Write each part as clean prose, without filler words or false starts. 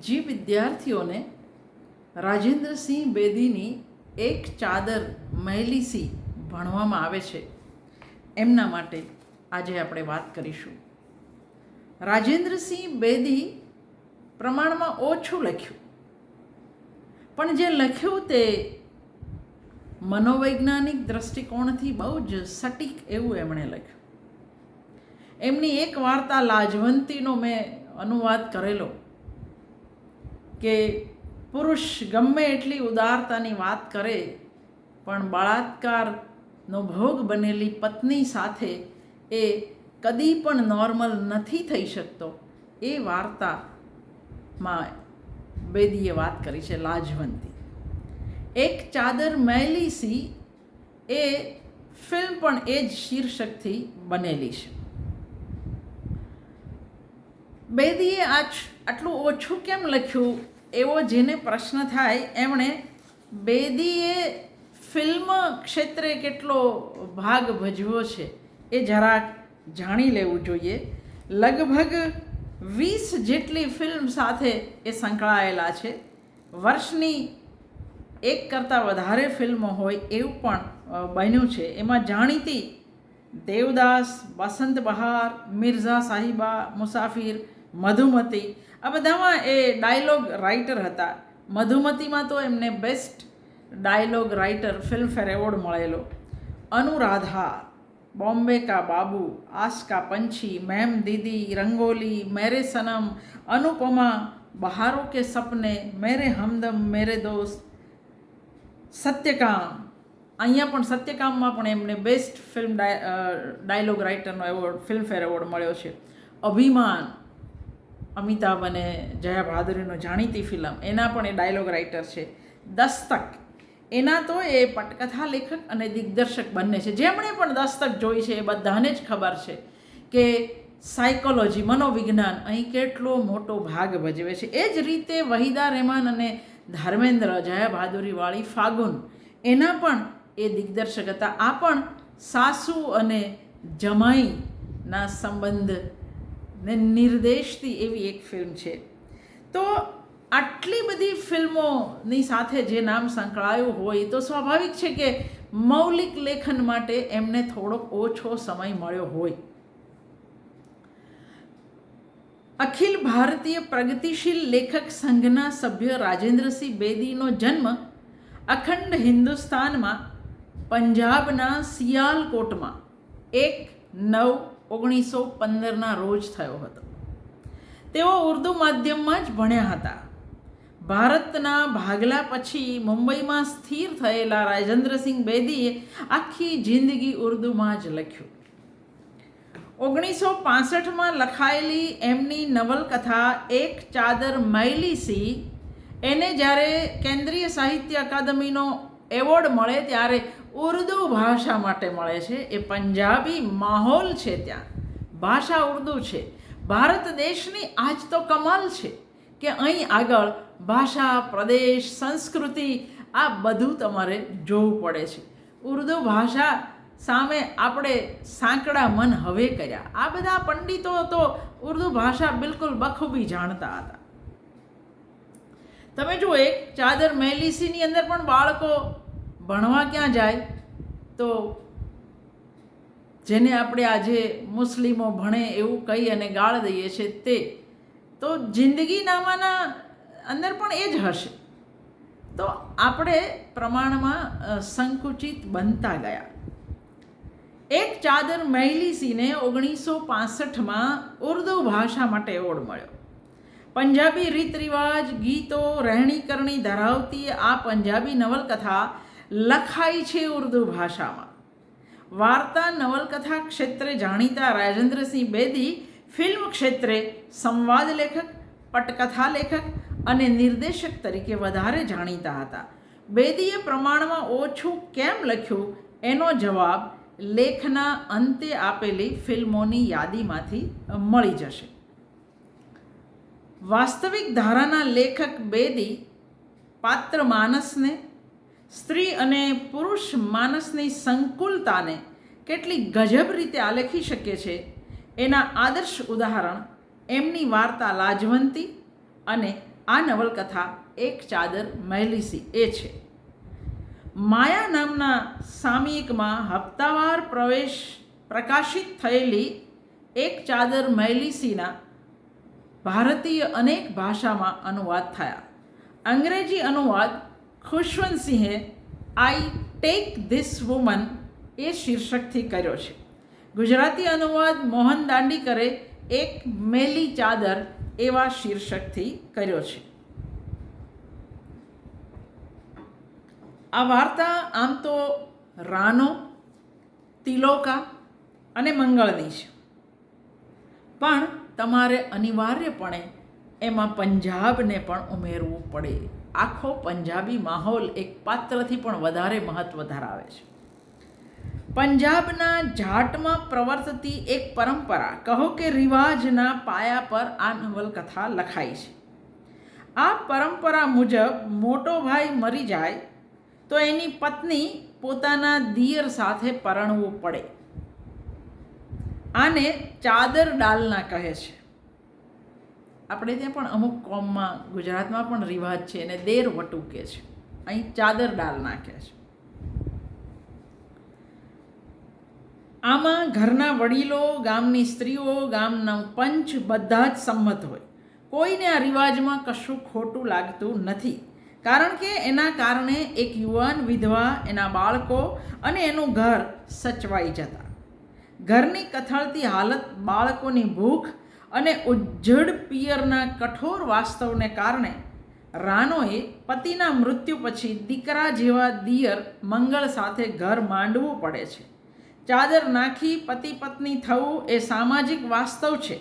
જે વિદ્યાર્થીઓને રાજેન્દ્રસિંહ બેદીની એક ચાદર મેલી સી ભણવામાં આવે છે એમના માટે આજે આપણે વાત કરીશું. રાજેન્દ્રસિંહ બેદી પ્રમાણમાં ઓછું લખ્યું, પણ જે લખ્યું તે મનોવૈજ્ઞાનિક દૃષ્ટિકોણથી બહુ જ સટીક એવું એમણે લખ્યું. એમની એક વાર્તા લાજવંતીનો મેં અનુવાદ કરેલો કે પુરુષ ગમે એટલી ઉદારતાની વાત કરે પણ બળાત્કારનો ભોગ બનેલી પત્ની સાથે એ કદી પણ નોર્મલ નથી થઈ શકતો. એ વાર્તામાં બેદીએ વાત કરી છે લાજવંતી. એક ચાદર મેલી સી એ ફિલ્મ પણ એ જ શીર્ષકથી બનેલી છે. બેદીએ આટલું ઓછું કેમ લખ્યું એવો જેને પ્રશ્ન થાય, એમણે બેદીએ ફિલ્મ ક્ષેત્રે કેટલો ભાગ ભજવ્યો છે એ જરાક જાણી લેવું જોઈએ. લગભગ 20 જેટલી ફિલ્મ સાથે એ સંકળાયેલા છે. વર્ષની એક કરતાં વધારે ફિલ્મો હોય એવું પણ બન્યું છે. એમાં જાણીતી દેવદાસ, બસંત બહાર, મિર્ઝા સાહિબા, મુસાફિર, મધુમતી, આ બધામાં એ ડાયલોગ રાઇટર હતા. મધુમતીમાં તો એમને best dialogue writer Filmfare award મળેલો. અનુરાધા, બોમ્બે કા બાબુ, આસ કા પંછી, મેમ દીદી, રંગોલી, મેરે સનમ, અનુપમા, બહારો કે સપને, મેરે હમદમ, મેરે દોસ્ત, સત્યકામ. અહીંયા પણ સત્યકામમાં પણ એમને બેસ્ટ ફિલ્મ ડાયલોગ રાઇટરનો એવોર્ડ ફિલ્મફેર એવોર્ડ મળ્યો છે. અભિમાન, અમિતાભ અને જયા બહાદુરીનો જાણીતી ફિલ્મ, એના પણ એ ડાયલોગ રાઇટર છે. દસ્તક, એના તો એ પટકથા લેખક અને દિગ્દર્શક બંને છે. જેમણે પણ દસ્તક જોઈ છે એ બધાને જ ખબર છે કે સાયકોલોજી, મનોવિજ્ઞાન અહીં કેટલો મોટો ભાગ ભજવે છે. એ જ રીતે વહીદા રહેમાન અને ધર્મેન્દ્ર, જયા બહાદુરીવાળી ફાગુન, એના પણ એ દિગ્દર્શક હતા. આ પણ સાસુ અને જમાઈના સંબંધને નિર્દેશતી એવી એક ફિલ્મ છે. તો આટલી બધી ફિલ્મોની સાથે જે નામ સંકળાયું હોય તો સ્વાભાવિક છે કે મૌલિક લેખન માટે એમને થોડોક ઓછો સમય મળ્યો હોય. અખિલ ભારતીય પ્રગતિશીલ લેખક સંઘના સભ્ય રાજેન્દ્રસિંહ બેદીનો જન્મ અખંડ હિન્દુસ્તાનમાં પંજાબના સિયાલકોટમાં 1/9/1915 રોજ થયો હતો. તેઓ ઉર્દુ માધ્યમમાં જ ભણ્યા હતા. ભારતના ભાગલા પછી મુંબઈમાં સ્થિર થયેલા રાજેન્દ્રસિંહ બેદીએ આખી જિંદગી ઉર્દુમાં જ લખ્યું. 1965માં લખાયેલી એમની નવલકથા એક ચાદર મેલી સી, એને જ્યારે કેન્દ્રીય સાહિત્ય અકાદમીનો એવોર્ડ મળે ત્યારે ઉર્દુ ભાષા માટે મળે છે. એ પંજાબી માહોલ છે, ત્યાં ભાષા ઉર્દુ છે. ભારત દેશની આજ તો કમાલ છે કે અહીં આગળ ભાષા, પ્રદેશ, સંસ્કૃતિ આ બધું તમારે જોવું પડે છે. ઉર્દુ ભાષા સામે આપણે સાંકડા મન હવે કર્યા. આ બધા પંડિતો તો ઉર્દુ ભાષા બિલકુલ બખૂબી જાણતા હતા. તમે જુઓ, એક ચાદર મેલી સીની અંદર પણ બાળકો ભણવા ક્યાં જાય તો જેને આપણે આજે મુસ્લિમો ભણે એવું કહી અને ગાળ દઈએ છીએ, તે તો જિંદગીનામાના અંદર પણ એ જ હશે. તો આપણે પ્રમાણમાં સંકુચિત બનતા ગયા. એક ચાદર મેલી સીને 1965માં ઉર્દુ ભાષા માટે એવોર્ડ મળ્યો. પંજાબી રીત રિવાજ, ગીતો, રહેણી કરણી ધરાવતી આ પંજાબી નવલકથા લખાઈ છે ઉર્દુ ભાષામાં. વાર્તા નવલકથા ક્ષેત્રે જાણીતા રાજેન્દ્રસિંહ બેદી ફિલ્મ ક્ષેત્રે સંવાદ લેખક, પટકથા લેખક અને નિર્દેશક તરીકે વધારે જાણીતા હતા. બેદીએ પ્રમાણમાં ઓછું કેમ લખ્યું એનો જવાબ લેખના અંતે આપેલી ફિલ્મોની યાદીમાંથી મળી જશે. વાસ્તવિક ધારાના લેખક બેદી પાત્ર માનસને, સ્ત્રી અને પુરુષ માનસની સંકુલતાને કેટલી ગજબ રીતે આલેખી શકે છે એના આદર્શ ઉદાહરણ એમની વાર્તા લાજવંતી અને આ નવલકથા એક ચાદર મહેલીસી એ છે. માયા નામના સામયિકમાં હપ્તાવાર પ્રકાશિત થયેલી એક ચાદર મહેલીસીના ભારતીય અનેક ભાષામાં અનુવાદ થયા. અંગ્રેજી અનુવાદ ખુશવંતસિંહે આઈ ટેક ધીસ વુમન એ શીર્ષકથી કર્યો છે. ગુજરાતી અનુવાદ મોહન દાંડીકરે એક મેલી ચાદર એવા શીર્ષકથી કર્યો છે. આ વાર્તા આમ તો રાનો, તિલોકા અને મંગળની છે, પણ તમારે અનિવાર્યપણે એમાં પંજાબને પણ ઉમેરવું પડે. આખો પંજાબી માહોલ એક પાત્રથી પણ વધારે મહત્ત્વ ધરાવે છે. પંજાબના જાટમાં પ્રવર્તતી એક પરંપરા, કહો કે રિવાજના પાયા પર આ નવલકથા લખાઈ છે. આ પરંપરા મુજબ મોટો ભાઈ મરી જાય તો એની પત્ની પોતાના દિયર સાથે પરણવું પડે. આને ચાદર ડાલના કહે છે. આપણે ત્યાં પણ અમુક કોમમાં, ગુજરાતમાં પણ રિવાજ છે, એને દેર વટુ કહે છે. અહીં ચાદર ડાલના કહે છે. આમાં ઘરના વડીલો, ગામની સ્ત્રીઓ, ગામના પંચ બધા જ સંમત હોય. કોઈને આ રિવાજમાં કશું ખોટું લાગતું નથી, કારણ કે એના કારણે એક યુવાન વિધવા, એના બાળકો અને એનું ઘર સચવાઈ જતા. ઘરની કથળતી હાલત, બાળકોની ભૂખ અને ઉજ્જડ પિયરના કઠોર વાસ્તવને કારણે રાનોએ પતિના મૃત્યુ પછી દીકરા જેવા દિયર મંગળ સાથે ઘર માંડવું પડે છે. ચાદર નાખી પતિ પત્ની થવું એ સામાજિક વાસ્તવ છે,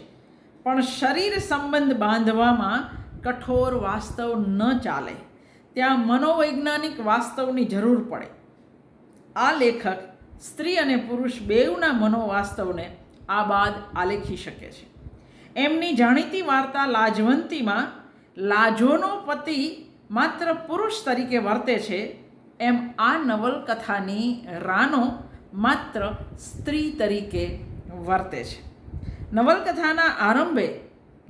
પણ શરીર સંબંધ બાંધવામાં કઠોર વાસ્તવ ન ચાલે. ત્યાં મનોવૈજ્ઞાનિક વાસ્તવની જરૂર પડે. આ લેખક સ્ત્રી અને પુરુષ બેઉના મનોવાસ્તવને આ બાદ આલેખી શકે છે. એમની જાણીતી વાર્તા લાજવંતીમાં લાજોનો પતિ માત્ર પુરુષ તરીકે વર્તે છે, એમ આ નવલકથાની રાનો માત્ર સ્ત્રી તરીકે વર્તે છે. નવલકથાના આરંભે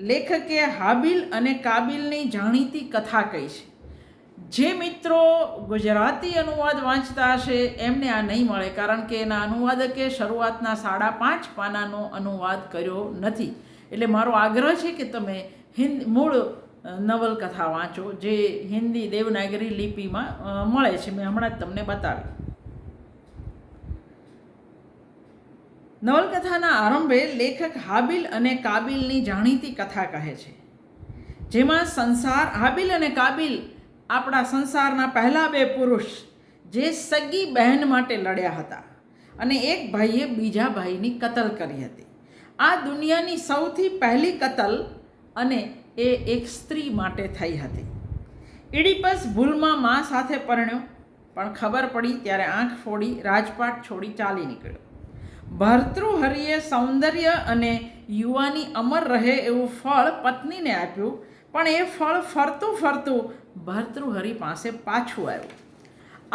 લેખકે હાબિલ અને કાબિલની જાણીતી કથા કહી છે. જે મિત્રો ગુજરાતી અનુવાદ વાંચતા હશે એમને આ નહીં મળે, કારણ કે એના અનુવાદકે શરૂઆતના 5.5 પાનાનો અનુવાદ કર્યો નથી. એટલે મારો આગ્રહ છે કે તમે મૂળ નવલકથા વાંચો, જે હિન્દી દેવનાગરી લિપિમાં મળે છે. મેં હમણાં જ તમને બતાવી. નવલકથાના આરંભે લેખક હાબિલ અને કાબિલની જાણીતી કથા કહે છે, જેમાં હાબિલ અને કાબિલ આપણા સંસારના પહેલા 2 પુરુષ જે સગી બહેન માટે લડ્યા હતા અને એક ભાઈએ બીજા ભાઈની કતલ કરી હતી. આ દુનિયાની સૌથી પહેલી કતલ, અને એ એક સ્ત્રી માટે થઈ હતી. ઇડિપસ ભૂલમાં મા સાથે પરણ્યો, પણ ખબર પડી ત્યારે આંખ ફોડી રાજપાટ છોડી ચાલી નીકળ્યો. ભર્તૃહરિએ સૌંદર્ય અને યુવાની અમર રહે એવું ફળ પત્નીને આપ્યું, પણ એ ફળ ફરતું ફરતું ભર્તૃહરિ પાસે પાછું આવ્યું.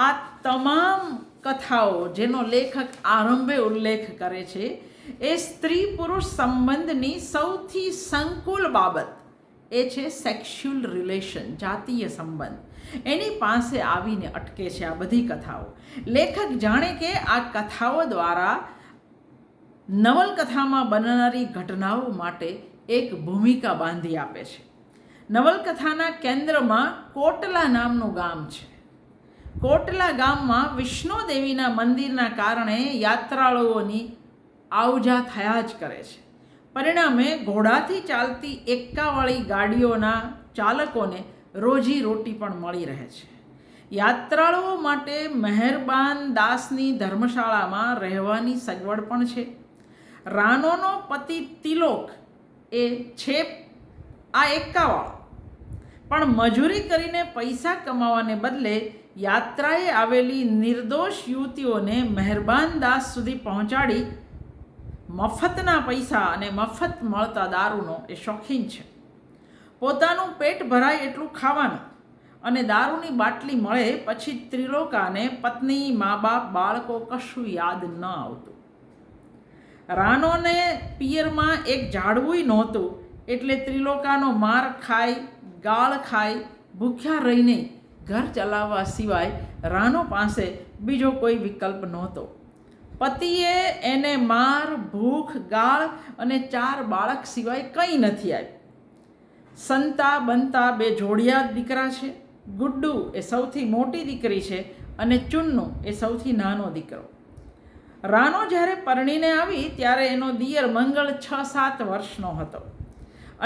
આ તમામ કથાઓ જેનો લેખક આરંભે ઉલ્લેખ કરે છે એ સ્ત્રી પુરુષ સંબંધની સૌથી સંકુલ બાબત એ છે સેક્સ્યુઅલ રિલેશન, જાતીય સંબંધ. એની પાસે આવીને અટકે છે આ બધી કથાઓ. લેખક જાણે કે આ કથાઓ દ્વારા નવલકથામાં બનનારી ઘટનાઓ માટે એક ભૂમિકા બાંધી આપે છે. નવલકથાના કેન્દ્રમાં કોટલા નામનું ગામ છે. કોટલા ગામમાં વિષ્ણુદેવીના મંદિરના કારણે યાત્રાળુઓની આવજા થયા જ કરે છે. પરિણામે ઘોડાથી ચાલતી એક્કાવાળી ગાડીઓના ચાલકોને રોજીરોટી પણ મળી રહે છે. યાત્રાળુઓ માટે મહેરબાન દાસની ધર્મશાળામાં રહેવાની સગવડ પણ છે. રાનોનો પતિ તિલોક એ છે આ એક્કાવાળો, પણ મજૂરી કરીને પૈસા કમાવાને બદલે યાત્રાએ આવેલી નિર્દોષ યુવતીઓને મહેરબાન દાસ સુધી પહોંચાડી મફતના પૈસા અને મફત મળતા દારૂનો એ શોખીન છે. પોતાનું પેટ ભરાય એટલું ખાવાનું અને દારૂની બાટલી મળે પછી ત્રિલોકાને પત્ની, મા બાપ, બાળકો કશું યાદ ન આવતું. રાનોને પિયરમાં એક ઝાડવુંય નહોતું, એટલે ત્રિલોકાનો માર ખાઈ, ગાળ ખાઈ, ભૂખ્યા રહીને ઘર ચલાવવા સિવાય રાનો પાસે બીજો કોઈ વિકલ્પ નહોતો. પતિએ એને માર, ભૂખ, ગાળ અને 4 બાળક સિવાય કંઈ નથી આપ્યું. સંતા બનતા 2 જોડિયા દીકરા છે. ગુડ્ડુ એ સૌથી મોટી દીકરી છે અને ચુન્નુ એ સૌથી નાનો દીકરો. રાનો જ્યારે પરણીને આવી ત્યારે એનો દિયર મંગળ 6-7 વર્ષનો હતો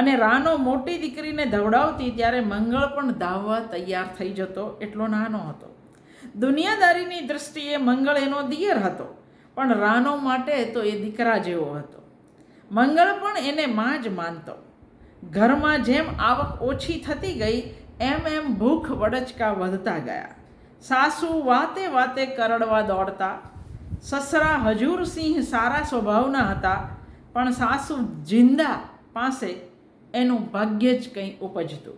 અને રાનો મોટી દીકરીને ધવડાવતી ત્યારે મંગળ પણ ધાવવા તૈયાર થઈ જતો, એટલો નાનો હતો. દુનિયાદારીની દૃષ્ટિએ મંગળ એનો દિયર હતો, પણ રાનો માટે તો એ દીકરા જેવો હતો. મંગળ પણ એને માં જ માનતો. ઘરમાં જેમ આવક ઓછી થતી ગઈ એમ ભૂખ વડચકા વધતા ગયા. સાસુ વાતે વાતે કરડવા દોડતા. સસરા હજૂરસિંહ સારા સ્વભાવના હતા, પણ સાસુ જિંદા પાસે એનું ભાગ્ય જ કંઈ ઉપજતું.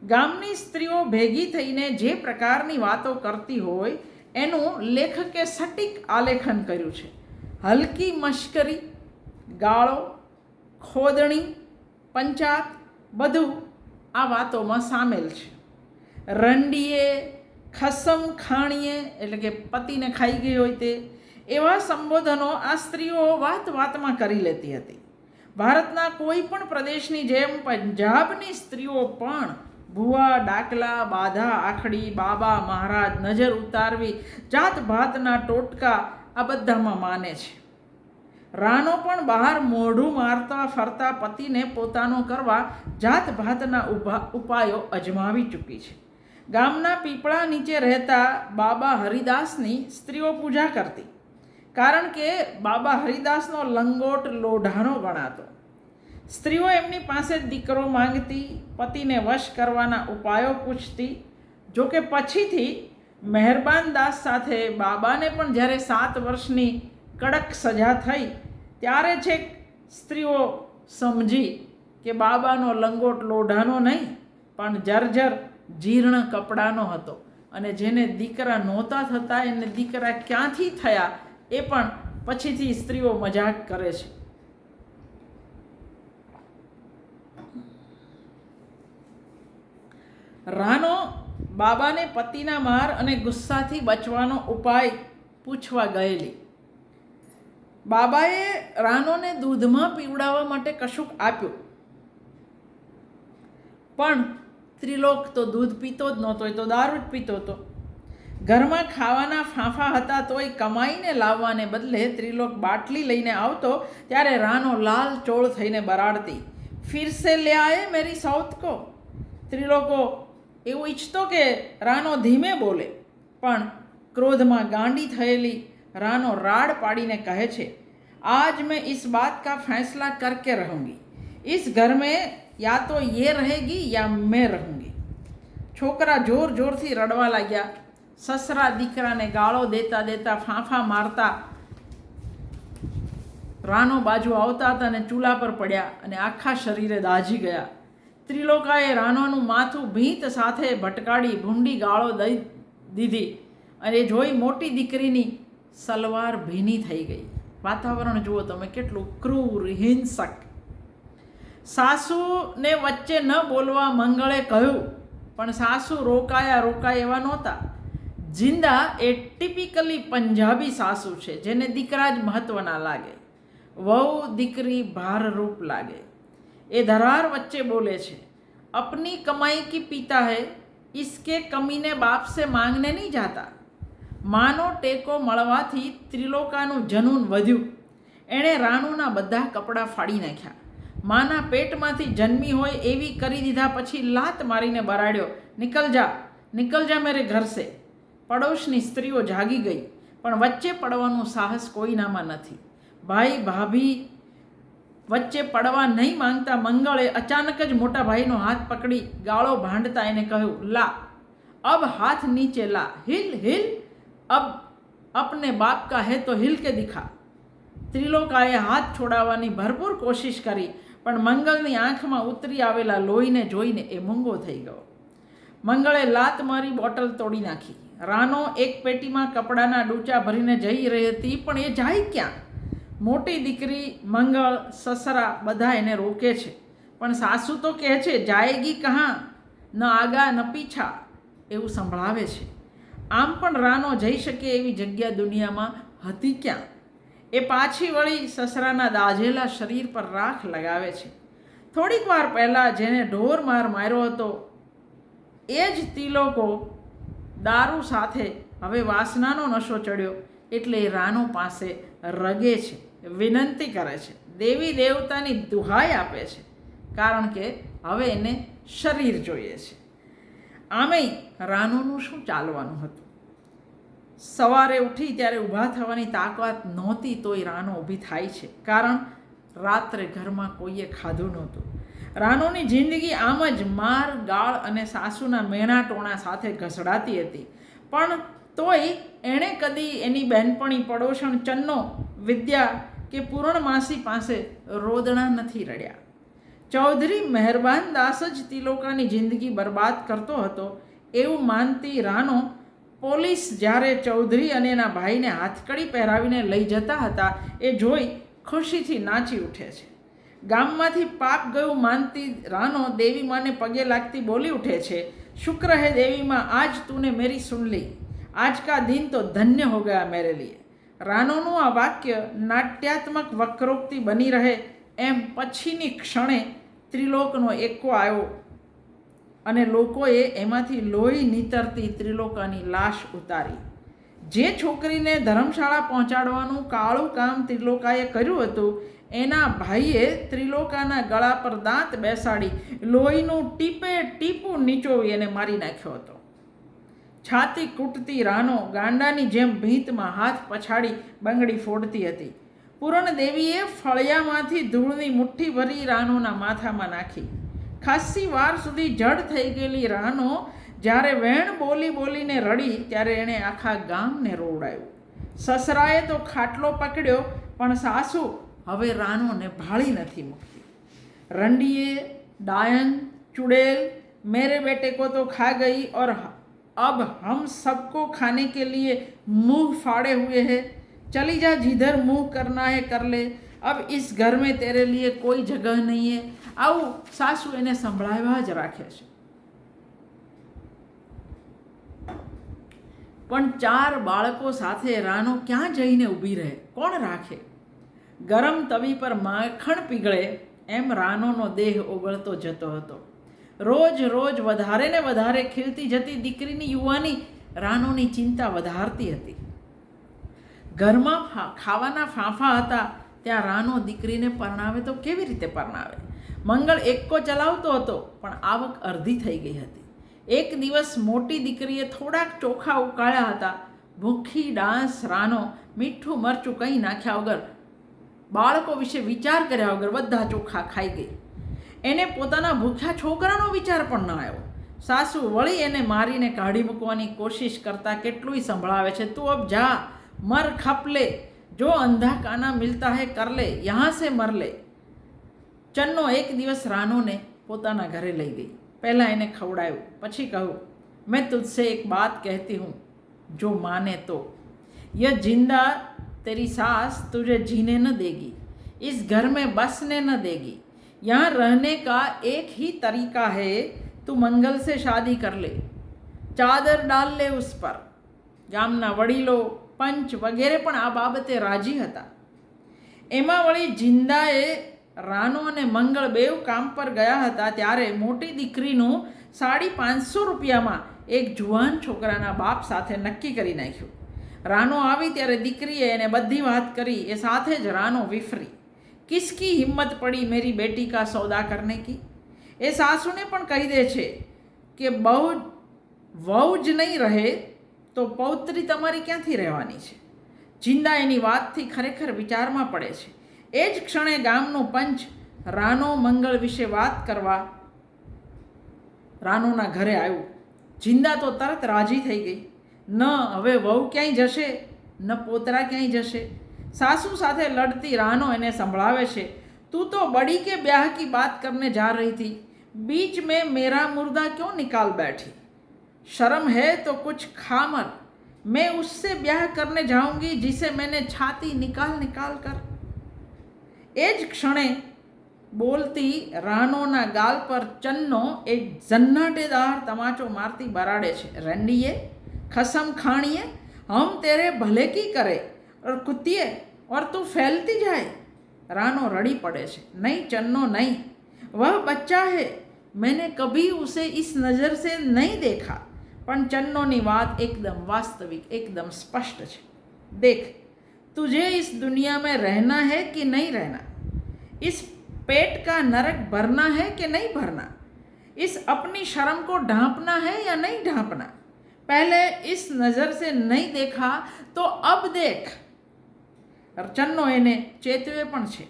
ગામની સ્ત્રીઓ ભેગી થઈને જે પ્રકારની વાતો કરતી હોય એનું લેખકે સટીક આલેખન કર્યું છે. હલકી મશ્કરી, ગાળો, ખોદણી, પંચાત બધું આ વાતોમાં સામેલ છે. રંડીએ, ખસમ ખાણીએ એટલે કે પતિને ખાઈ ગઈ હોય તે, એવા સંબોધનો આ સ્ત્રીઓ વાત વાતમાં કરી લેતી હતી. ભારતના કોઈ પણ પ્રદેશની જેમ પંજાબની સ્ત્રીઓ પણ ભૂવા, ડાકલા, બાધા, આખડી, બાબા, મહારાજ, નજર ઉતારવી, જાત ભાતના ટોટકા આ બધામાં માને છે. રાનો પણ બહાર મોઢું મારતા ફરતા પતિને પોતાનો કરવા જાત ભાતના ઉપાયો અજમાવી ચૂકી છે. ગામના પીપળા નીચે રહેતા બાબા હરિદાસની સ્ત્રીઓ પૂજા કરતી, કારણ કે બાબા હરિદાસનો લંગોટ લોઢાનો ગણાતો. સ્ત્રીઓ એમની પાસે દીકરો માંગતી, પતિને વશ કરવાના ઉપાયો પૂછતી. જોકે પછીથી મહેરબાન દાસ સાથે બાબાને પણ જ્યારે 7 વર્ષની કડક સજા થઈ ત્યારે છેક સ્ત્રીઓ સમજી કે બાબાનો લંગોટ લોઢાનો નહીં પણ જર્જર જીર્ણ કપડાનો હતો, અને જેને દીકરા નહોતા થતા એને દીકરા ક્યાંથી થયા એ પણ પછીથી સ્ત્રીઓ મજાક કરે છે. રાનો બાબાને પતિના માર અને ગુસ્સાથી બચવાનો ઉપાય પૂછવા ગયેલી. બાબાએ રાનોને દૂધમાં પીવડાવવા માટે કશુંક આપ્યું, પણ ત્રિલોક તો દૂધ પીતો જ નહોતો, એ તો દારૂ જ પીતો હતો. ઘરમાં ખાવાના ફાંફા હતા તોય કમાઈને લાવવાને બદલે ત્રિલોક બાટલી લઈને આવતો ત્યારે રાનો લાલ ચોળ થઈને બરાડતી, ફિર સે લે આયે મેરી સૌત કો. ત્રિલોકો એવું ઈચ્છતો કે રાનો ધીમે બોલે, પણ ક્રોધમાં ગાંડી થયેલી રાનો રાડ પાડીને કહે છે, आज मैं इस बात का फैसला करके रहूँगी, इस घर में या तो ये रहेगी या मैं रहूँगी. છોકરા જોર જોરથી રડવા લાગ્યા. સસરા દીકરાને ગાળો દેતા દેતા ફાંફા મારતા રાનો બાજુ આવતા હતા અને ચૂલા પર પડ્યા અને આખા શરીરે દાઝી ગયા. ત્રિલોકાએ રાનોનું માથું ભીંત સાથે ભટકાડી ભૂંડી ગાળો દઈ દીધી અને જોઈ મોટી દીકરીની સલવાર ભીની થઈ ગઈ. વાતાવરણ જુઓ તમે, કેટલું ક્રૂર, હિંસક. સાસુને વચ્ચે ન બોલવા મંગળે કહ્યું, પણ સાસુ રોકાયા એવા નહોતા. જિંદા એ ટિપિકલી પંજાબી સાસુ છે, જેને દીકરા જ મહત્ત્વના લાગે, વહુ દીકરી ભારરૂપ લાગે. એ ધરાર વચ્ચે બોલે છે, अपनी कमाई की पीता है, इसके कमीने बाप से मांगने नहीं जाता. માનો ટેકો મળવાથી ત્રિલોકાનું જનૂન વધ્યું. એણે રાનુના બધા કપડાં ફાડી નાખ્યા. માના પેટમાંથી જન્મી હોય એવી કરી દીધા પછી લાત મારીને બરાડ્યો, નિકલ જા મેરે ઘર સે. પડોશની સ્ત્રીઓ જાગી ગઈ, પણ વચ્ચે પડવાનું સાહસ કોઈનામાં નથી. ભાઈ ભાભી વચ્ચે પડવા નહીં માંગતા મંગળે અચાનક જ મોટા ભાઈનો હાથ પકડી ગાળો ભાંડતા એને કહ્યું, લા અબ હાથ નીચે લા, હિલ હિલ, अब अपने बाप का है तो हिल के दिखा. ત્રિલોકાએ હાથ છોડાવવાની ભરપૂર કોશિશ કરી, પણ મંગળની આંખમાં ઉતરી આવેલા લોહીને જોઈને એ મૂંગો થઈ ગયો. મંગળે લાત મારી બોટલ તોડી નાખી. રાનો એક પેટીમાં કપડાના ડૂચા ભરીને જઈ રહી હતી, પણ એ જાય ક્યાં? મોટી દીકરી, મંગળ, સસરા બધા એને રોકે છે. પણ સાસુ તો કહે છે જાયગી કહાં, ન આગા ન પીછા, એવું સંભળાવે છે. આમ પણ રાનો જઈ શકે એવી જગ્યા દુનિયામાં હતી ક્યાં? એ પાછી વળી સસરાના દાઝેલા શરીર પર રાખ લગાવે છે. થોડીક વાર પહેલાં જેને ઢોર માર માર્યો હતો એ જ તિલોકો દારૂ સાથે હવે વાસનાનો નશો ચડ્યો એટલે એ રાનો પાસે રગે છે, વિનંતી કરે છે, દેવી દેવતાની દુહાઈ આપે છે, કારણ કે હવે એને શરીર જોઈએ છે. આમેય રાનોનું શું ચાલવાનું હતું? સવારે ઉઠી ત્યારે ઊભા થવાની તાકાત નહોતી તોય રાનો ઊભી થાય છે, કારણ રાત્રે ઘરમાં કોઈએ ખાધું નહોતું. રાનોની જિંદગી આમ જ માર ગાળ અને સાસુના મેણા ટોણા સાથે ઘસડાતી હતી, પણ તોય એણે કદી એની બહેનપણી પડોશણ ચન્નો, વિદ્યા કે પૂર્ણમાસી પાસે રોદણા નથી રડ્યા. ચૌધરી મહેરબાન દાસ જ તિલોકાની જિંદગી બરબાદ કરતો હતો એવું માનતી રાનો પોલીસ જ્યારે ચૌધરી અને એના ભાઈને હાથકડી પહેરાવીને લઈ જતા હતા એ જોઈ ખુશીથી નાચી ઉઠે છે. ગામમાંથી પાપ ગયું માનતી રાનો દેવી માને પગે લાગતી બોલી ઉઠે છે, શુક્ર હે દેવી માં, આજ તૂને મેરી સુન લી, આજ કા દિન તો ધન્ય હો ગયા મેરે લીએ. રાનોનું આ વાક્ય નાટ્યાત્મક વક્રોક્તિ બની રહે એમ પછીની ક્ષણે ત્રિલોકનો એકો આવ્યો અને લોકોએ એમાંથી લોહી નીતરતી ત્રિલોકાની લાશ ઉતારી. જે છોકરીને ધર્મશાળા પહોંચાડવાનું કાળું કામ ત્રિલોકાએ કર્યું હતું એના ભાઈએ ત્રિલોકાના ગળા પર દાંત બેસાડી લોહીનું ટીપે ટીપું નીચોવી એને મારી નાખ્યો હતો. છાતી કૂટતી રાનો ગાંડાની જેમ ભીંતમાં હાથ પછાડી બંગડી ફોડતી હતી. પૂરણ દેવીએ ફળિયામાંથી ધૂળની મુઠ્ઠી ભરી રાનોના માથામાં નાખી. ખાસ્સી વાર સુધી જડ થઈ ગયેલી રાનો જ્યારે વેણ બોલી બોલીને રડી ત્યારે એણે આખા ગામને રોવડાવ્યું. સસરાએ તો ખાટલો પકડ્યો પણ સાસુ હવે રાનોને ભાળી નથી મૂકતી. રંડીએ डायन चुड़ैल मेरे बेटे को तो खा गई और अब हम सबको खाने के लिए मुंह फाड़े हुए हैं, चली जा, जिधर मुंह करना है कर ले, अब इस घर में तेरे लिए कोई जगह नहीं है. આવું સાસુ એને સંભળાવ્યા જ રાખે છે. પણ 4 બાળકો સાથે રાનો ક્યાં જઈને ઊભી રહે? કોણ રાખે? ગરમ તવી પર માખણ પીગળે એમ રાનોનો દેહ ઓગળતો જતો હતો. રોજ રોજ વધારે ને વધારે ખીલતી જતી દીકરીની યુવાની રાનોની ચિંતા વધારતી હતી. ઘરમાં ખાવાના ફાંફા હતા ત્યાં રાનો દીકરીને પરણાવે તો કેવી રીતે પરણાવે? મંગળ એક્કો ચલાવતો હતો પણ આવક અડધી થઈ ગઈ હતી. એક દિવસ મોટી દીકરીએ થોડાક ચોખા ઉકાળ્યા હતા. ભૂખી ડાંસ રાનો મીઠું મરચું કંઈ નાખ્યા વગર, બાળકો વિશે વિચાર કર્યા વગર બધા ચોખા ખાઈ ગઈ. એને પોતાના ભૂખ્યા છોકરાનો વિચાર પણ ન આવ્યો. સાસુ વળી એને મારીને કાઢી મૂકવાની કોશિશ કરતાં કેટલુંય સંભળાવે છે, તું અબ જા, મર ખપ લે, જો અંધા કાના મિલતા હૈ કર લે, યહાં સે મર લે. ચન્નો એક દિવસ રાનોને પોતાના ઘરે લઈ ગઈ. પહેલાં એને ખવડાવ્યું, પછી કહ્યું, મેં તુझसे એક બાત કહેતી હું, જો માને તો यह जिंदा तेरी सास तुझे जीने न देगी, इस घर में बसने न देगी, यहाँ रहने का एक ही तरीका है, तू मंगल से शादी कर ले, चादर डाल ले उस पर. ગામના વડીલો, પંચ વગેરે પણ આ બાબતે રાજી હતા. એમાં વળી જિંદાએ રાનો અને મંગળ બેવ કામ પર ગયા હતા ત્યારે મોટી દીકરીનું 550 રૂપિયામાં એક જુવાન છોકરાના બાપ સાથે નક્કી કરી નાખ્યું. રાનો આવી ત્યારે દીકરીએ એને બધી વાત કરી. એ સાથે જ રાનો વિફરી. કિસકી હિમ્મત પડી મેરી બેટી કા સૌદા કરને કી? એ સાસુને પણ કહી દે છે કે વહુ જ નહીં રહે તો પૌત્રી તમારી ક્યાંથી રહેવાની છે. જિંદા એની વાતથી ખરેખર વિચારમાં પડે છે. એ જ ક્ષણે ગામનું પંચ રાનો મંગળ વિશે વાત કરવા રાનોના ઘરે આવ્યું. જિંદા તો તરત રાજી થઈ ગઈ. ન હવે વહુ ક્યાંય જશે, ન પોતરા ક્યાંય જશે. સાસુ સાથે લડતી રાનો એને સંભળાવે છે, તું તો બડી કે ब्याह की बात करने जा रही थी, बीच में मेरा मुर्दा क्यों निकाल बैठी? शर्म है तो कुछ खा मत, मैं उससे ब्याह करने जाऊंगी जिसे मैंने छाती निकाल निकाल कर. એ જ ક્ષણે બોલતી રાનોના ગાલ પર ચન્નો એક જન્નાટેદાર તમાચો મારતી બરાડે છે, રંડીએ ખસમ ખાણીએ હમ તેરે ભલે કી કરે और कुत्तिए और तू फैलती जाए। रानो रड़ी पड़े છે, नहीं चन्नो नहीं, वह बच्चा है, मैंने कभी उसे इस नज़र से नहीं देखा। પણ ચન્નોની વાત एकदम वास्तविक एकदम स्पष्ट છે। देख तुझे इस दुनिया में रहना है कि नहीं रहना, इस पेट का नरक भरना है कि नहीं भरना, इस अपनी शर्म को ढांपना है या नहीं ढांपना। पहले इस नज़र से नहीं देखा तो अब देख। ચન્નો એને ચેતવે પણ છે,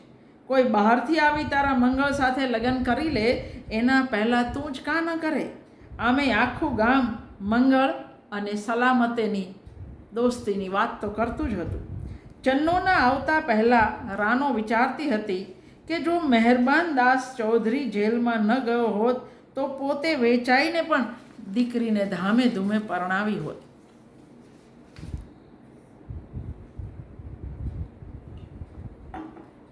કોઈ બહારથી આવી તારા મંગળ સાથે લગ્ન કરી લે એના પહેલાં તું જ કાં ન કરે। આમે આખું ગામ મંગળ અને સલામતીની દોસ્તીની વાત તો કરતું જ હતું। ચન્નોના આવતા પહેલાં રાનો વિચારતી હતી કે જો મહેરબાન દાસ ચૌધરી જેલમાં ન ગયો હોત તો પોતે વેચાઈને પણ દીકરીને ધામે ધૂમે પરણાવી હોત।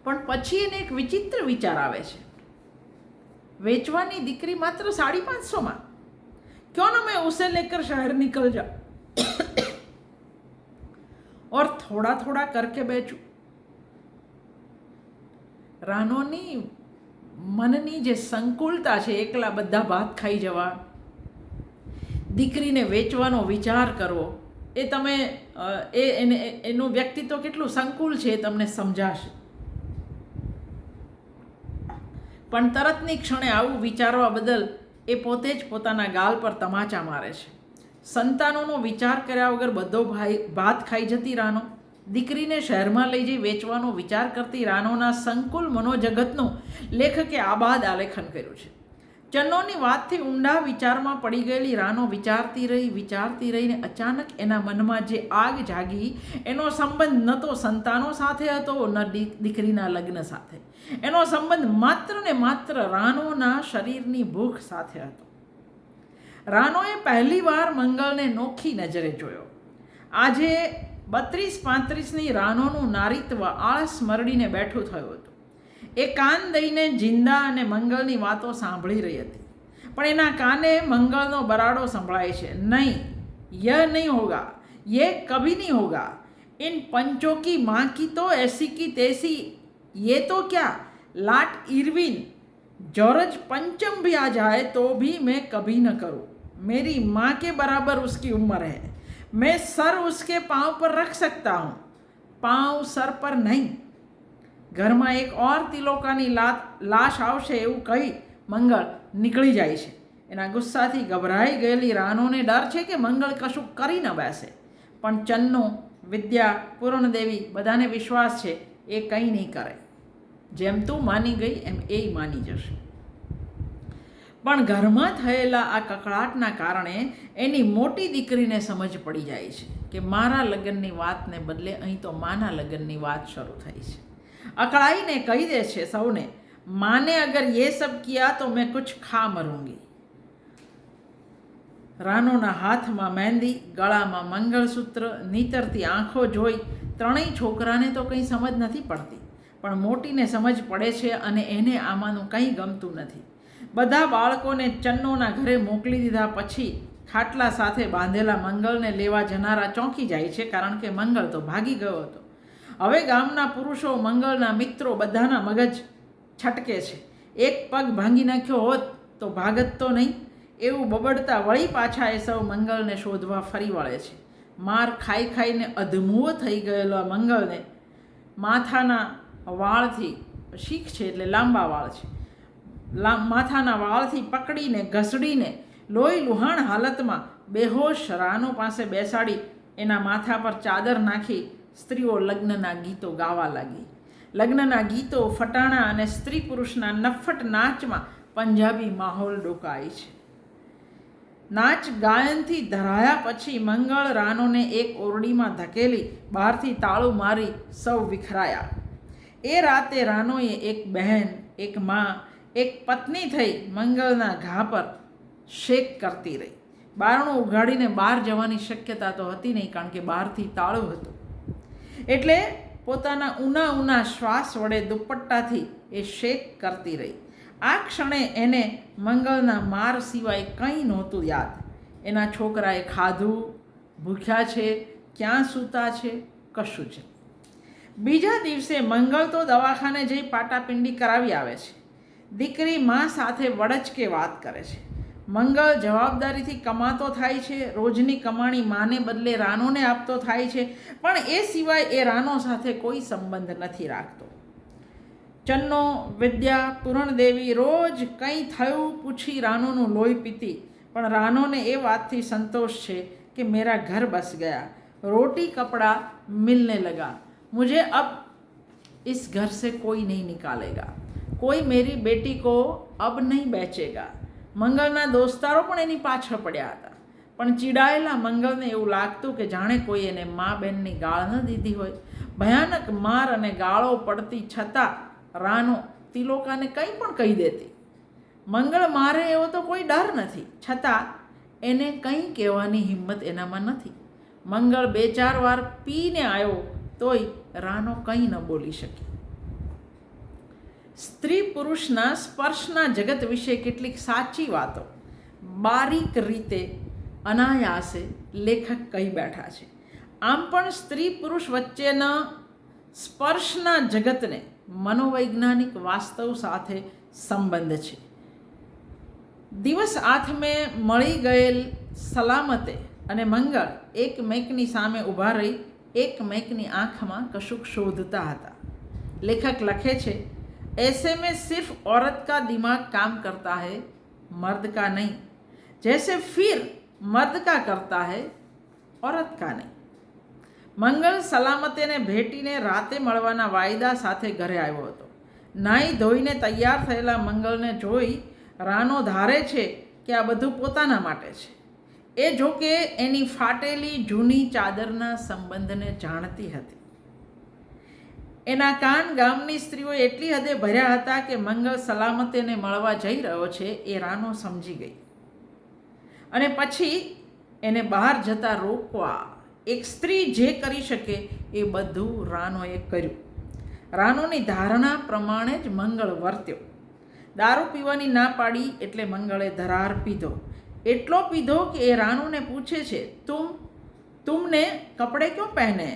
પણ પછી એને એક વિચિત્ર વિચાર આવે છે, વેચવાની દીકરી માત્ર 550 क्यों ना मैं उसे लेकर शहर निकल जाऊं और थोड़ा थोड़ा करके बेचूं। રાનોની મનની જે સંકુલતા છે, એકલા બધા ભાત ખાઈ જવા, દીકરીને વેચવાનો વિચાર કરવો, એ તમે એનું વ્યક્તિત્વ કેટલું સંકુલ છે એ તમને સમજાશે। પણ તરતની ક્ષણે આવું વિચારવા બદલ એ પોતે જ પોતાના ગાલ પર તમાચા મારે છે। સંતાનોનો વિચાર કર્યા વગર બધો ભાત ખાઈ જતી રાનો દીકરીને શહેરમાં લઈ જઈ વેચવાનો વિચાર કરતી રાનોના સંકુલ મનોજગતનું લેખકે આબાદ આલેખન કર્યું છે। ચન્નોની વાતથી ઊંડા વિચારમાં પડી ગયેલી રાનો વિચારતી રહીને અચાનક એના મનમાં જે આગ જાગી એનો સંબંધ ન તો સંતાનો સાથે હતો ન દીકરીના લગ્ન સાથે, એનો સંબંધ માત્ર ને માત્ર રાનોના શરીરની ભૂખ સાથે હતો। રાનોએ પહેલીવાર મંગળને નોખી નજરે જોયો। આજે 32-35ની રાનોનું નારીત્વ આળસ મરડીને બેઠું થયું હતું। એ કાન દઈને જિંદા અને મંગળની વાતો સાંભળી રહી હતી, પણ એના કાને મંગળનો બરાડો સંભળાય છે, નહીં યહ નહીં હોગા, ये कभी नहीं होगा, इन पंचों की माँ की तो ऐसी की तैसी, ये तो क्या लाट इरविन जॉर्ज पंचम भी आ जाए तो भी मैं कभी न करूँ। मेरी माँ के बराबर उसकी उम्र है, मैं सर उसके पाँव पर रख सकता हूँ, पाँव सर पर नहीं। ઘરમાં એક ઓર તિલોકાની લાશ આવશે એવું કહી મંગળ નીકળી જાય છે। એના ગુસ્સાથી ગભરાઈ ગયેલી રાનોને ડર છે કે મંગળ કશું કરી ન બેસે, પણ ચન્નો, વિદ્યા, પૂર્ણદેવી બધાને વિશ્વાસ છે એ કંઈ નહીં કરે। જેમ તું માની ગઈ એમ એ માની જશે। પણ ઘરમાં થયેલા આ કકળાટના કારણે એની મોટી દીકરીને સમજ પડી જાય છે કે મારા લગ્નની વાતને બદલે અહીં તો માના લગ્નની વાત શરૂ થઈ છે। अकड़ाई कही दे छे सौने, माने अगर ये सब किया तो मैं कुछ खा मरूंगी। रानोना हाथ में मेहंदी, गळा में मंगलसूत्र, नीतरती आँखों जोई त्रणेय छोकराने तो कहीं समझ नहीं पड़ती, पण मोटीने समझ पड़े छे अने एने आमानुं कंई गमतुं नथी। बधा बाळकोने चन्नोना घरे मोकली दीधा पछी खाटला साथे बांधेला मंगलने लेवा जनारा चौंकी जाय छे, कारण के मंगल तो भागी गयो हतो। હવે ગામના પુરુષો, મંગળના મિત્રો બધાના મગજ છટકે છે। એક પગ ભાંગી નાખ્યો હોત તો ભાગત તો નહીં, એવું બબડતા વળી પાછા એ સૌ મંગળને શોધવા ફરી વળે છે। માર ખાઈ ખાઈને અધમુઓ થઈ ગયેલા મંગળને માથાના વાળથી, શીખ છે એટલે લાંબા વાળ છે, માથાના વાળથી પકડીને ઘસડીને લોહી લુહાણ હાલતમાં બેહોશ રાનો પાસે બેસાડી એના માથા પર ચાદર નાખી સ્ત્રીઓ લગ્નના ગીતો ગાવા લાગી। લગ્નના ગીતો, ફટાણા અને સ્ત્રી પુરુષના નફ્ફટ નાચમાં પંજાબી માહોલ ડોકાય છે। નાચ ગાયનથી ધરાયા પછી મંગળ રાનોને એક ઓરડીમાં ધકેલી બહારથી તાળું મારી સૌ વિખરાયા। એ રાતે રાનોએ એક બહેન, એક મા, એક પત્ની થઈ મંગળના ઘા પર શેક કરતી રહી। બારણું ઉઘાડીને બહાર જવાની શક્યતા તો હતી નહીં, કારણ કે બહારથી તાળું હતું। એટલે પોતાના ઊના શ્વાસ વડે દુપટ્ટાથી એ શેક કરતી રહી. આ ક્ષણે એને મંગળના માર સિવાય કંઈ નહોતું યાદ. એના છોકરાએ ખાધું, ભૂખ્યા છે, ક્યાં સૂતા છે, કશું છે. બીજા દિવસે મંગળ તો દવાખાને જઈ પાટાપિંડી કરાવી આવે છે. દીકરી મા સાથે વડચકે વાત કરે છે. મંગળ જવાબદારીથી કમાતો થાય છે. રોજની કમાણી માને બદલે રાનોને આપતો થાય છે, પણ એ સિવાય એ રાનો સાથે કોઈ સંબંધ નથી રાખતો. ચન્નો, વિદ્યા, પૂરણદેવી રોજ કંઈ થયું પૂછી રાનોનું લોહી પીતી, પણ રાનોને એ વાતથી સંતોષ છે કે મેરા ઘર બસ ગયા, રોટી કપડા મિલને લગા, मुझे अब इस घर से कोई नहीं निकालेगा, कोई मेरी बेटी को अब नहीं बेचेगा. મંગળના દોસ્તારો પણ એની પાછળ પડ્યા હતા, પણ ચીડાયેલા મંગળને એવું લાગતું કે જાણે કોઈ એને મા બહેનની ગાળ ન દીધી હોય. ભયાનક માર અને ગાળો પડતી છતાં રાનો તિલોકાને કંઈ પણ કહી દેતી. મંગળ મારે એવો તો કોઈ ડર નથી, છતાં એને કંઈ કહેવાની હિંમત એનામાં નથી. મંગળ 2-4 વાર પીને આવ્યો તોય રાનો કંઈ ન બોલી શકી. સ્ત્રી પુરુષના સ્પર્શના જગત વિશે કેટલીક સાચી વાતો બારીક રીતે અનાયાસે લેખક કહી બેઠા છે. આમ પણ સ્ત્રી પુરુષ વચ્ચેના સ્પર્શના જગતને મનોવૈજ્ઞાનિક વાસ્તવ સાથે સંબંધ છે. દિવસ આથમે મળી ગયેલ સલામતે અને મંગળ એકમેકની સામે ઊભા રહી એકમેકની આંખમાં કશુંક શોધતા હતા. લેખક લખે છે, ऐसे में सिर्फ औरत का दिमाग काम करता है, मर्द का नहीं, जैसे फिर मर्द का करता है, औरत का नहीं. મંગળ સલામતેને ભેટીને રાતે મળવાના વાયદા સાથે ઘરે આવ્યો હતો. નાહી ધોઈને તૈયાર થયેલા મંગળને જોઈ રાનો ધારે છે કે આ બધું પોતાના માટે છે. એ જોકે એની ફાટેલી જૂની ચાદરના સંબંધને જાણતી હતી. એના કાન ગામની સ્ત્રીઓ એટલી હદે ભર્યા હતા કે મંગળ સલામતેને મળવા જઈ રહ્યો છે એ રાનો સમજી ગઈ, અને પછી એને બહાર જતા રોકવા એક સ્ત્રી જે કરી શકે એ બધું રાનોએ કર્યું. રાનોની ધારણા પ્રમાણે જ મંગળ વર્ત્યો. દારૂ પીવાની ના પાડી એટલે મંગળે ધરાર પીધો. એટલો પીધો કે એ રાનોને પૂછે છે, તુમને કપડે ક્यों પહેને?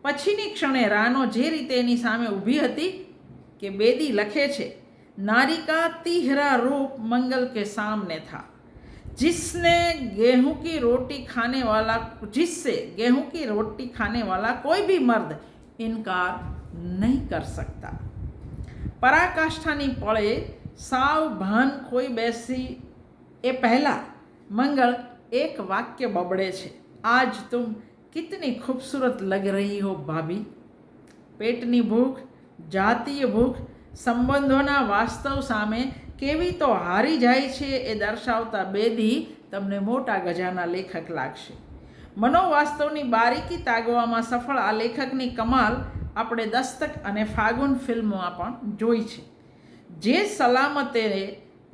પછીની ક્ષણે રાનો જે રીતે એની સામે ઊભી હતી કે બેદી લખે છે, नारी का तिहरा रूप मंगल के सामने था, जिससे गेहूं की रोटी खाने वाला कोई भी मर्द इनकार नहीं कर सकता. પરાકાષ્ઠાની પળે સાવ ભાન ખોઈ બેસી એ પહેલાં મંગળ એક વાક્ય બબડે છે, આજ તુમ कितनी खूबसूरत लग रही हो भाभी. પેટની ભૂખ, જાતીય ભૂખ સંબંધોના વાસ્તવ સામે કેવી તો હારી જાય છે એ દર્શાવતા બેદી તમને મોટા ગજાના લેખક લાગશે. મનોવાસ્તવની બારીકી તાગવામાં સફળ આ લેખકની કમાલ આપણે દસ્તક અને ફાગુન ફિલ્મોમાં પણ જોઈ છે. જે સલામતે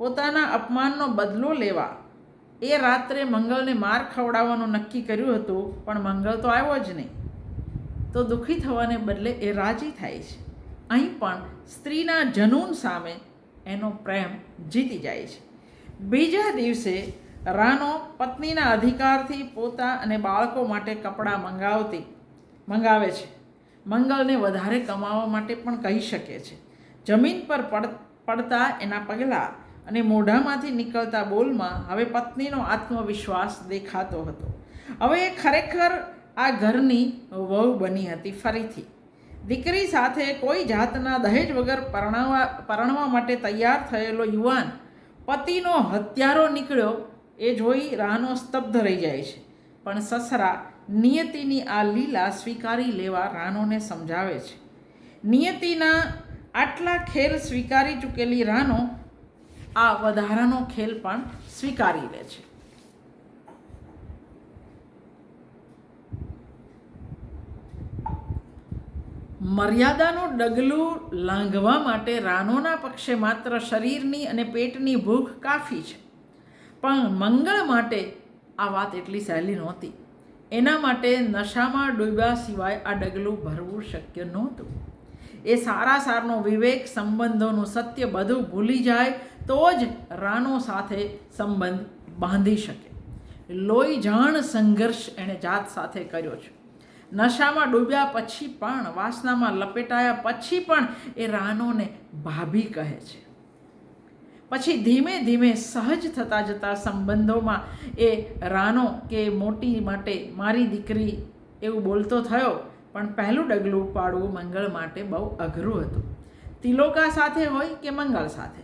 પોતાના અપમાનનો બદલો લેવા એ રાત્રે મંગળને માર ખવડાવવાનું નક્કી કર્યું હતું, પણ મંગળ તો આવ્યો જ નહીં, તો દુઃખી થવાને બદલે એ રાજી થાય છે. અહીં પણ સ્ત્રીના જનૂન સામે એનો પ્રેમ જીતી જાય છે. બીજા દિવસે રાનો પત્નીના અધિકારથી પોતા અને બાળકો માટે કપડાં મંગાવે છે. મંગળને વધારે કમાવા માટે પણ કહી શકે છે. જમીન પર પડતા એના પગલાં અને મોઢામાંથી નીકળતા બોલમાં હવે પત્નીનો આત્મવિશ્વાસ દેખાતો હતો. હવે એ ખરેખર આ ઘરની વહુ બની હતી. ફરીથી દીકરી સાથે કોઈ જાતના દહેજ વગર પરણવા માટે તૈયાર થયેલો યુવાન પતિનો હત્યારો નીકળ્યો એ જોઈ રાનો સ્તબ્ધ રહી જાય છે. પણ સસરા નિયતિની આ લીલા સ્વીકારી લેવા રાનોને સમજાવે છે. નિયતિના આટલા ખેલ સ્વીકારી ચૂકેલી રાનો આ વધારાનો ખેલ પણ સ્વીકારી લે છે. મર્યાદાનું ડગલું લાંઘવા માટે રાનોના પક્ષે માત્ર શરીરની અને પેટની ભૂખ કાફી છે, પણ મંગળ માટે આ વાત એટલી સહેલી નહોતી. એના માટે નશામાં ડૂબ્યા સિવાય આ ડગલું ભરવું શક્ય નહોતું. એ સારનો વિવેક, સંબંધોનું સત્ય બધું ભૂલી જાય તો જ રાનો સાથે સંબંધ બાંધી શકે. લોહી જાણ સંઘર્ષ એણે જાત સાથે કર્યો છે. નશામાં ડૂબ્યા પછી પણ, વાસનામાં લપેટાયા પછી પણ એ રાનોને ભાભી કહે છે. પછી ધીમે ધીમે સહજ થતા જતા સંબંધોમાં એ રાનો કે મોટી માટે મારી દીકરી એવું બોલતો થયો. પણ પહેલું ડગલું પાડવું મંગળ માટે બહુ અઘરું હતું, તિલોકા સાથે હોય કે મંગળ સાથે.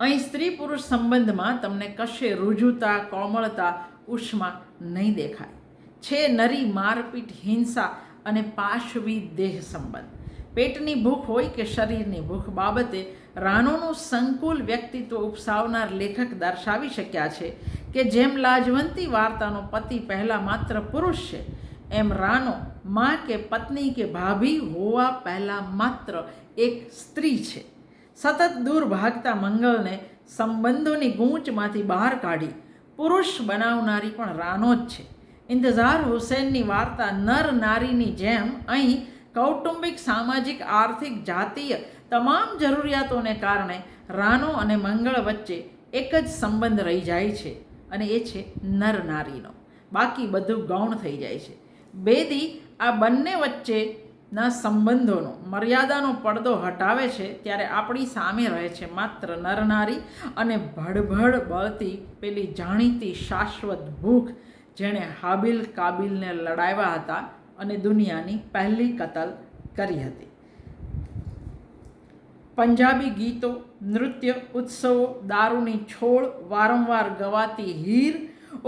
અહીં સ્ત્રી પુરુષ સંબંધમાં તમને કશે રુજુતા, કોમળતા, ઉષ્મા નહીં દેખાય. છે નરી મારપીટ, હિંસા અને પાશવી દેહ સંબંધ. પેટની ભૂખ હોય કે શરીરની ભૂખ બાબતે રાનોનું સંકુલ વ્યક્તિત્વ ઉપસાવનાર લેખક દર્શાવી શક્યા છે કે જેમ લાજવંતી વાર્તાનો પતિ પહેલાં માત્ર પુરુષ છે, એમ રાનો માં કે પત્ની કે ભાભી હોવા પહેલાં માત્ર એક સ્ત્રી છે. સતત દૂર ભાગતા મંગળને સંબંધોની ગૂંચમાંથી બહાર કાઢી પુરુષ બનાવનારી પણ રાનો જ છે. ઇંતઝાર હુસૈનની વાર્તા નર નારીની જેમ અહીં કૌટુંબિક, સામાજિક, આર્થિક, જાતીય તમામ જરૂરિયાતોને કારણે રાનો અને મંગળ વચ્ચે એક જ સંબંધ રહી જાય છે અને એ છે નર નારીનો. બાકી બધું ગૌણ થઈ જાય છે. બેદી આ બંને વચ્ચેના સંબંધોનો, મર્યાદાનો પડદો હટાવે છે ત્યારે આપણી સામે રહે છે માત્ર નરનારી અને ભડભડ બળતી પેલી જાણીતી શાશ્વત ભૂખ જેણે હાબિલ કાબિલને લડાવ્યા હતા અને દુનિયાની પહેલી કતલ કરી હતી. પંજાબી ગીતો, નૃત્ય, ઉત્સવો, દારૂની છોડ, વારંવાર ગવાતી હીર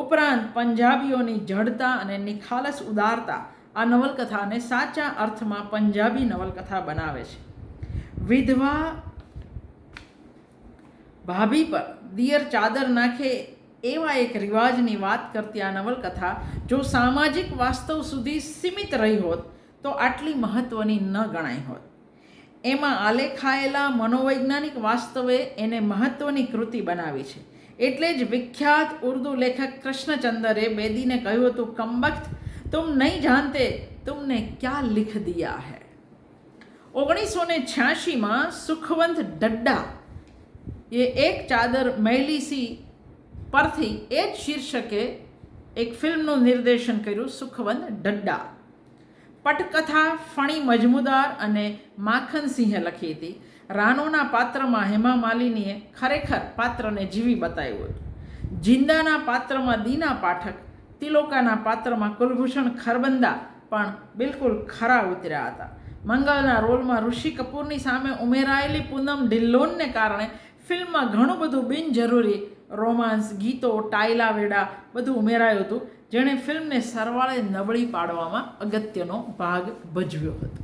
ઉપરાંત પંજાબીઓની જડતા અને નિખાલસ ઉદારતા આ નવલકથાને સાચા અર્થમાં પંજાબી નવલકથા બનાવે છે. વિધવા ભાભી પર દિયર ચાદર નાખે એવા એક રિવાજની વાત કરતી આ નવલકથા જો સામાજિક વાસ્તવ સુધી સીમિત રહી હોત તો આટલી મહત્ત્વની ન ગણાઈ હોત. એમાં આલેખાયેલા મનોવૈજ્ઞાનિક વાસ્તવે એને મહત્ત્વની કૃતિ બનાવી છે. એટલે જ વિખ્યાત ઉર્દુ લેખક કૃષ્ણચંદરે બેદીને કહ્યું હતું, કમબખ્ત तुम नहीं जानते तुमने क्या लिख दिया है. 1986માં સુખવંત ડડ્ડા એ એક ચાદર મેલી સી પરથી એ જ શીર્ષકે એક ફિલ્મનું નિર્દેશન કર્યું, સુખવંત ડડ્ડા. પટકથા ફણી મજમુદાર અને માખનસિંહે લખી હતી. રાનોના પાત્રમાં હેમા માલિનીએ ખરેખર પાત્રને જીવી બતાવ્યું હતું. જિંદાના પાત્રમાં દીના પાઠક, તિલોકાના પાત્રમાં કુલભૂષણ ખરબંદા પણ બિલકુલ ખરા ઉતર્યા હતા. મંગળના રોલમાં ઋષિ કપૂરની સામે ઉમેરાયેલી પૂનમ ઢિલ્લોનને કારણે ફિલ્મમાં ઘણું બધું બિનજરૂરી રોમાન્સ, ગીતો, ટાયલા વેડા બધું ઉમેરાયું હતું, જેણે ફિલ્મને સરવાળે નબળી પાડવામાં અગત્યનો ભાગ ભજવ્યો હતો.